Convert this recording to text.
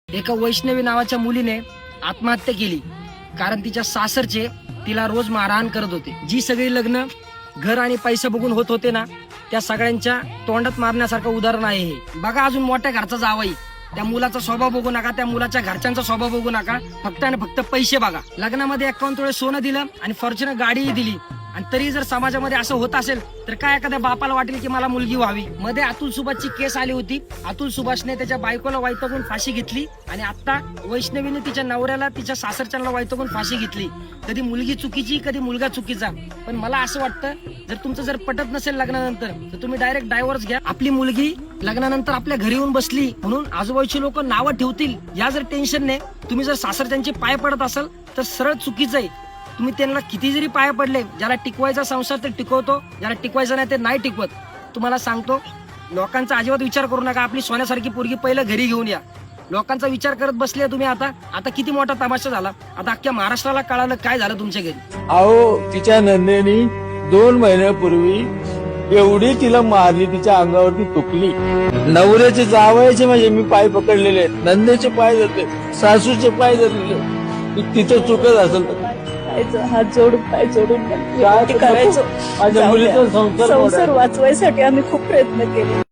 एका वैष्णवी नावाच्या मुलीने आत्महत्या केली कारण तिच्या सासरचे तिला रोज मारहाण करत होते। जी सगळी लग्न घर आणि पैसा बघून होत होते ना, त्या सगळ्यांच्या तोंडात मारण्यासारखं उदाहरण आहे हे। बघा, अजून मोठ्या घरचा जावई, त्या मुलाचा स्वभाव बघू नका, त्या मुलाच्या घरच्यांचा स्वभाव बघू नका, फक्त आणि फक्त पैसे बघा। लग्नामध्ये 51 तोळे सोनं दिलं आणि फॉर्च्युनर गाडीही दिली, आणि तरी जर समाजामध्ये असं होत असेल तर काय एखाद्या बापाला वाटेल की मला मुलगी व्हावी। मध्ये अतुल सुभाषची केस आली होती। अतुल सुभाषने त्याच्या बायकोला वैतागून फाशी घेतली आणि आता वैष्णवीने तिच्या नवऱ्याला तिच्या सासरच्यांना वैतागून फाशी घेतली। कधी मुलगी चुकीची, कधी मुलगा चुकीचा। पण मला असं वाटतं, जर तुमचं जर पटत नसेल लग्नानंतर तर तुम्ही डायरेक्ट डायव्होर्स घ्या। आपली मुलगी लग्नानंतर आपल्या घरी येऊन बसली म्हणून आजूबाजूची लोक नावं ठेवतील या जर टेन्शनने तुम्ही जर सासरच्यांचे पाय पडत असाल तर सरळ चुकीचं आहे। तुम्ही त्यांना किती जरी पाय पडले, ज्याला टिकवायचा संसार ते टिकवतो, ज्याला टिकवायचा नाही ते नाही टिकवत। तुम्हाला सांगतो, लोकांचा अजिबात विचार करू नका। आपली सोन्यासारखी पोरगी पहिलं घरी घेऊन या। लोकांचा विचार करत बसले तुम्ही। आता किती मोठा तमाशा झाला, आता अख्ख्या महाराष्ट्राला कळालं काय झालं तुमच्या घरी। अहो, तिच्या नंदेनी 2 महिन्यापूर्वी एवढी तिला मारली, तिच्या अंगावरती तुकली। नवऱ्याचे जावयाचे म्हणजे मी पाय पकडलेले, नंदेचे पाय धरले, सासूचे पाय धरलेले। तिचं चुकत असेल तर हात जोडून पाय जोडून काय करायचो। माझ्या मुलीचा संसार वाचवायसाठी आम्ही खूप प्रयत्न केले।